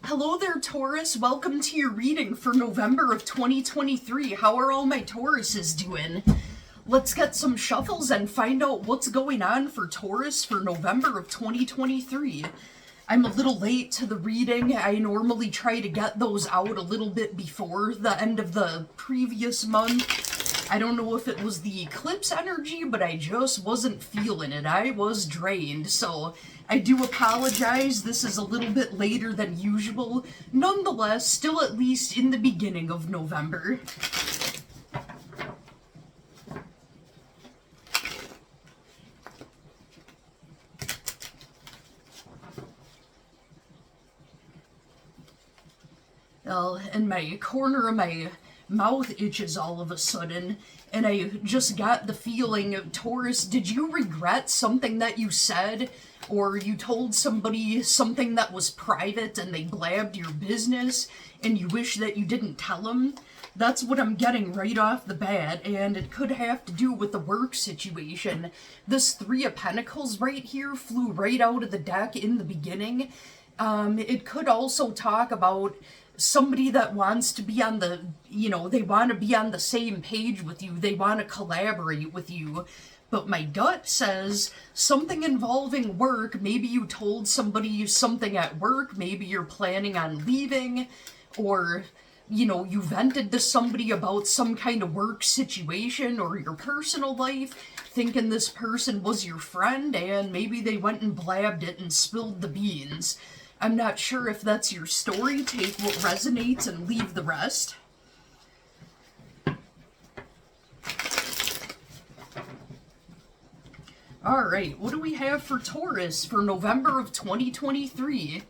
Hello there, Taurus. Welcome to your reading for November of 2023. How are all my Tauruses doing? Let's get some shuffles and find out what's going on for Taurus for November of 2023. I'm a little late to the reading. I normally try to get those out a little bit before the end of the previous month. I don't know if it was the eclipse energy, but I just wasn't feeling it. I was drained, so I do apologize. This is a little bit later than usual. Nonetheless, still at least in the beginning of November. Well, and my corner of my mouth itches all of a sudden, and I just got the feeling, Taurus, did you regret something that you said? Or you told somebody something that was private and they blabbed your business and you wish that you didn't tell them? That's what I'm getting right off the bat, and it could have to do with the work situation. This Three of Pentacles right here flew right out of the deck in the beginning. It could also talk about somebody that wants to be on the, they want to be on the same page with you. They want to collaborate with you. But my gut says something involving work. Maybe you told somebody something at work. Maybe you're planning on leaving. Or, you vented to somebody about some kind of work situation or your personal life, thinking this person was your friend, and maybe they went and blabbed it and spilled the beans. I'm not sure if that's your story. Take what resonates and leave the rest. Alright, what do we have for Taurus for November of 2023?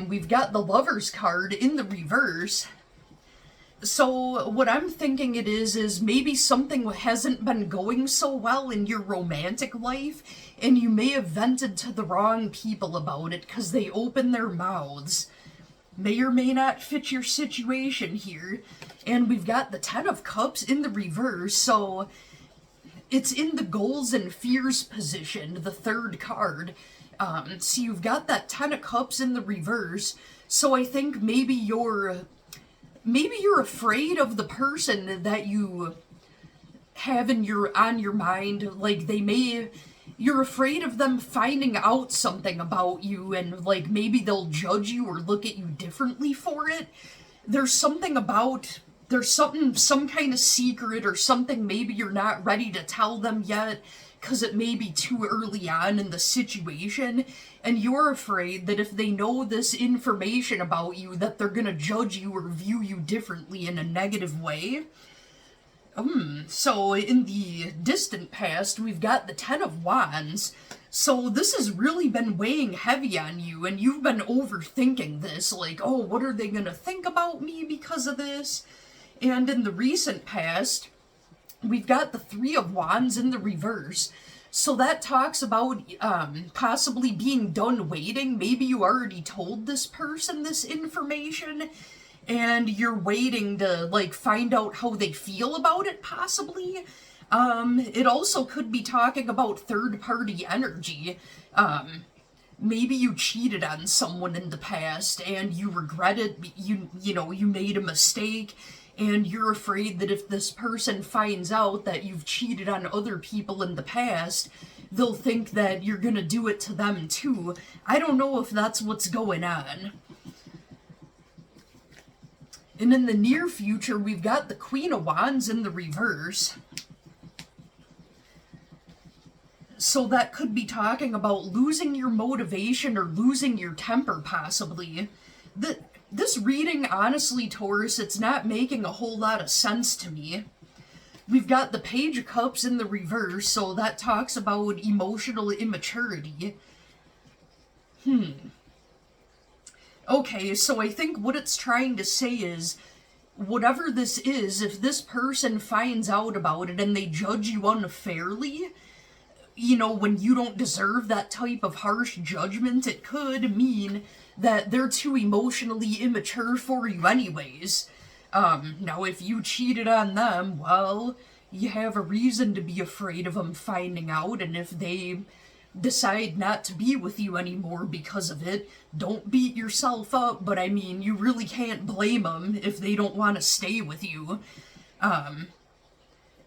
We've got the Lover's card in the reverse. So what I'm thinking it is maybe something hasn't been going so well in your romantic life, and you may have vented to the wrong people about it because they open their mouths. May or may not fit your situation here. And we've got the Ten of Cups in the reverse, so it's in the goals and fears position, the third card. So you've got that Ten of Cups in the reverse, so I think maybe you're afraid of the person that you have on your mind. Like, you're afraid of them finding out something about you, and like maybe they'll judge you or look at you differently for it. There's some kind of secret or something maybe you're not ready to tell them yet because it may be too early on in the situation, and you're afraid that if they know this information about you that they're gonna judge you or view you differently in a negative way. So in the distant past, we've got the Ten of Wands. So this has really been weighing heavy on you, and you've been overthinking this, like, oh, what are they gonna think about me because of this? And in the recent past, we've got the Three of Wands in the reverse. So that talks about possibly being done waiting. Maybe you already told this person this information, and you're waiting to, like, find out how they feel about it, possibly. It also could be talking about third-party energy. Maybe you cheated on someone in the past, and you regret it. You made a mistake, and you're afraid that if this person finds out that you've cheated on other people in the past, they'll think that you're gonna do it to them too. I don't know if that's what's going on. And in the near future, we've got the Queen of Wands in the reverse. So that could be talking about losing your motivation or losing your temper, possibly. This reading, honestly, Taurus, it's not making a whole lot of sense to me. We've got the Page of Cups in the reverse, so that talks about emotional immaturity. Okay, so I think what it's trying to say is, whatever this is, if this person finds out about it and they judge you unfairly, when you don't deserve that type of harsh judgment, it could mean that they're too emotionally immature for you anyways. Now, if you cheated on them, well, you have a reason to be afraid of them finding out, and if they decide not to be with you anymore because of it, don't beat yourself up, but I mean, you really can't blame them if they don't want to stay with you.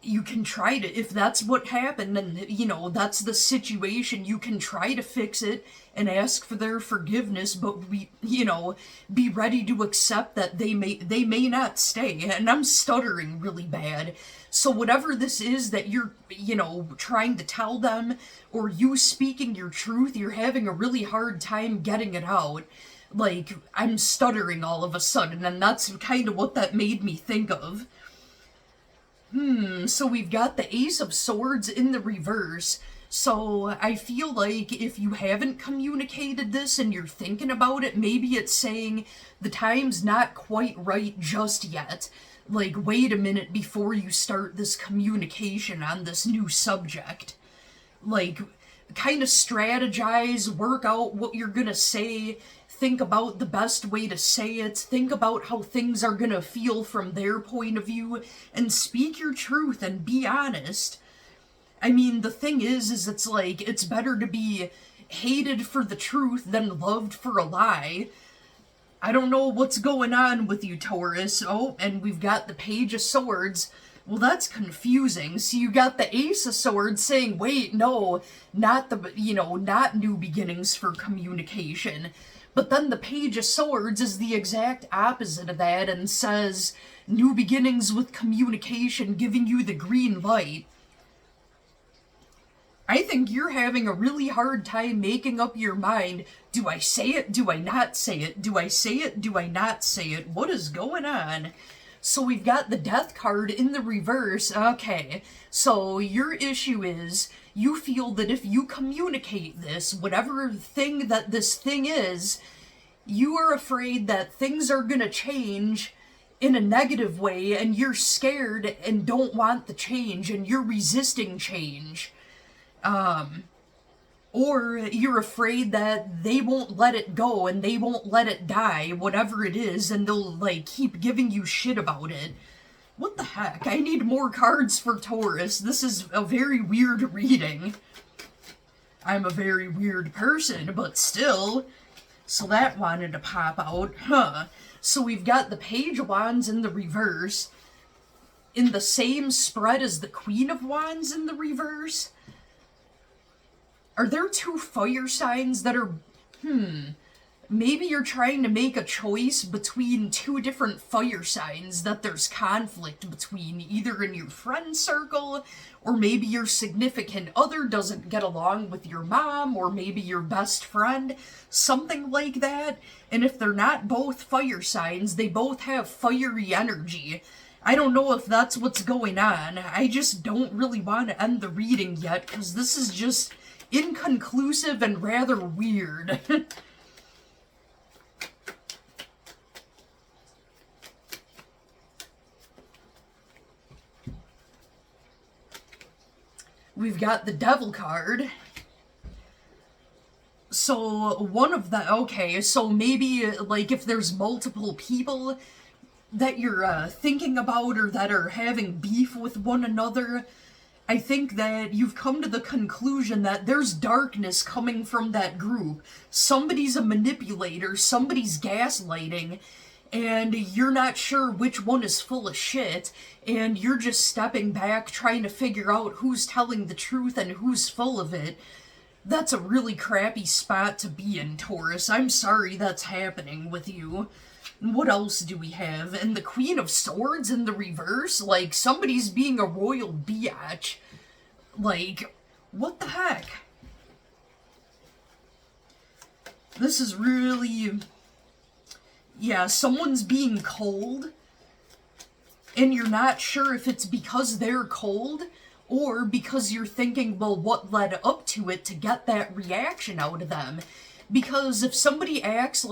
You can try to, if that's what happened and, that's the situation, you can try to fix it and ask for their forgiveness, but be ready to accept that they may not stay. And I'm stuttering really bad. So whatever this is that you're, trying to tell them, or you speaking your truth, you're having a really hard time getting it out. Like, I'm stuttering all of a sudden, and that's kind of what that made me think of. So we've got the Ace of Swords in the reverse. So I feel like if you haven't communicated this and you're thinking about it, maybe it's saying the time's not quite right just yet. Like, wait a minute before you start this communication on this new subject. Like, kind of strategize, work out what you're gonna say, think about the best way to say it, think about how things are gonna feel from their point of view, and speak your truth and be honest. I mean, the thing is it's like, it's better to be hated for the truth than loved for a lie. I don't know what's going on with you, Taurus. Oh, and we've got the Page of Swords. Well, that's confusing. So you got the Ace of Swords saying, wait, no, not not new beginnings for communication. But then the Page of Swords is the exact opposite of that and says, new beginnings with communication, giving you the green light. I think you're having a really hard time making up your mind. Do I say it? Do I not say it? Do I say it? Do I not say it? What is going on? So we've got the Death card in the reverse. Okay, so your issue is you feel that if you communicate this, whatever thing that this thing is, you are afraid that things are going to change in a negative way, and you're scared and don't want the change, and you're resisting change. Or you're afraid that they won't let it go and they won't let it die, whatever it is, and they'll, keep giving you shit about it. What the heck? I need more cards for Taurus. This is a very weird reading. I'm a very weird person, but still. So that wanted to pop out. So we've got the Page of Wands in the reverse, in the same spread as the Queen of Wands in the reverse. Are there two fire signs that are, maybe you're trying to make a choice between two different fire signs that there's conflict between, either in your friend circle, or maybe your significant other doesn't get along with your mom, or maybe your best friend, something like that. And if they're not both fire signs, they both have fiery energy. I don't know if that's what's going on. I just don't really want to end the reading yet, because this is just inconclusive and rather weird. We've got the Devil card. So one of the, okay, so maybe if there's multiple people that you're thinking about or that are having beef with one another, I think that you've come to the conclusion that there's darkness coming from that group. Somebody's a manipulator, somebody's gaslighting, and you're not sure which one is full of shit, and you're just stepping back trying to figure out who's telling the truth and who's full of it. That's a really crappy spot to be in, Taurus. I'm sorry that's happening with you. What else do we have? And the Queen of Swords in the reverse? Somebody's being a royal biatch. What the heck? This is really... Yeah, someone's being cold, and you're not sure if it's because they're cold, or because you're thinking, well, what led up to it to get that reaction out of them? Because if somebody acts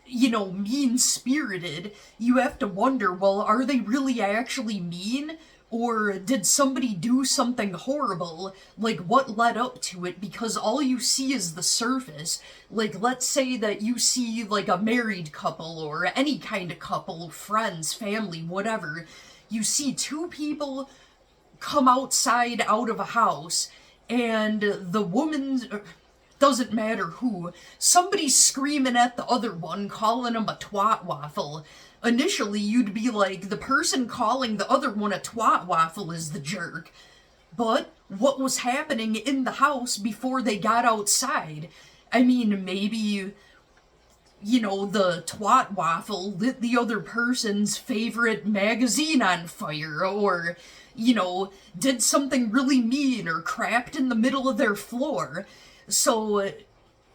mean-spirited, you have to wonder, well, are they really actually mean? Or did somebody do something horrible? What led up to it? Because all you see is the surface. Let's say that you see, a married couple or any kind of couple, friends, family, whatever. You see two people come outside out of a house, and the woman, doesn't matter who, somebody's screaming at the other one, calling him a twat waffle. Initially, you'd be like, the person calling the other one a twat waffle is the jerk. But what was happening in the house before they got outside? I mean, maybe, the twat waffle lit the other person's favorite magazine on fire, or, did something really mean, or crapped in the middle of their floor. So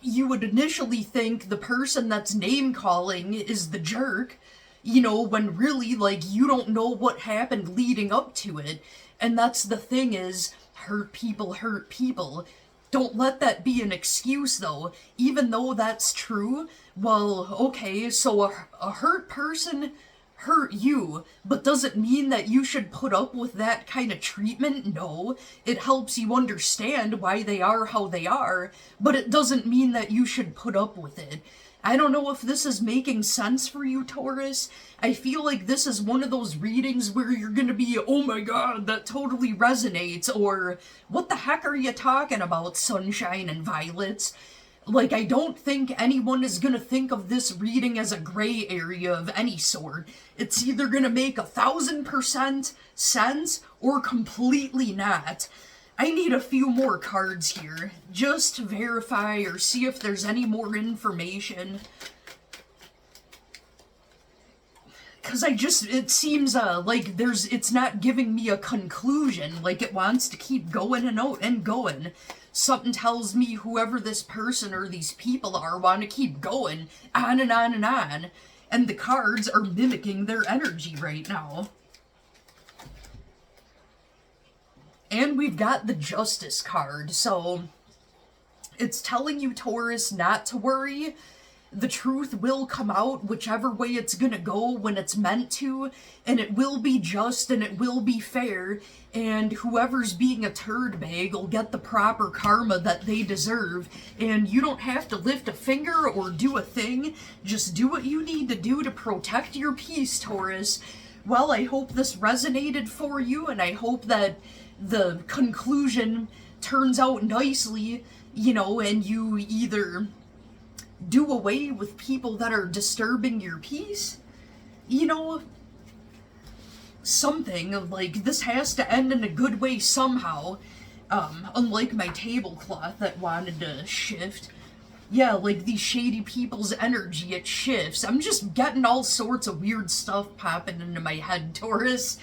you would initially think the person that's name calling is the jerk, when really, you don't know what happened leading up to it. And that's the thing is, hurt people hurt people. Don't let that be an excuse, though. Even though that's true, well, okay, so a hurt person hurt you, but does it mean that you should put up with that kind of treatment? No. It helps you understand why they are how they are, but it doesn't mean that you should put up with it. I don't know if this is making sense for you, Taurus. I feel like this is one of those readings where you're gonna be, oh my god, that totally resonates, or what the heck are you talking about, sunshine and violets? I don't think anyone is gonna think of this reading as a gray area of any sort. It's either gonna make 1,000% sense or completely not. I need a few more cards here, just to verify or see if there's any more information. Because it seems it's not giving me a conclusion, it wants to keep going and going. Something tells me whoever this person or these people are want to keep going on and on and on. And the cards are mimicking their energy right now. And we've got the Justice card, so it's telling you, Taurus, not to worry. The truth will come out whichever way it's gonna go when it's meant to, and it will be just and it will be fair, and whoever's being a turd bag will get the proper karma that they deserve, and you don't have to lift a finger or do a thing. Just do what you need to do to protect your peace, Taurus. Well, I hope this resonated for you, and I hope that the conclusion turns out nicely, and you either do away with people that are disturbing your peace, something, this has to end in a good way somehow, unlike my tablecloth that wanted to shift. Yeah, these shady people's energy, it shifts. I'm just getting all sorts of weird stuff popping into my head, Taurus.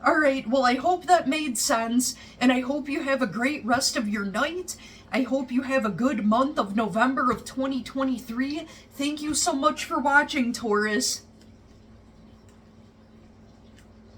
Alright, well, I hope that made sense, and I hope you have a great rest of your night. I hope you have a good month of November of 2023. Thank you so much for watching, Taurus.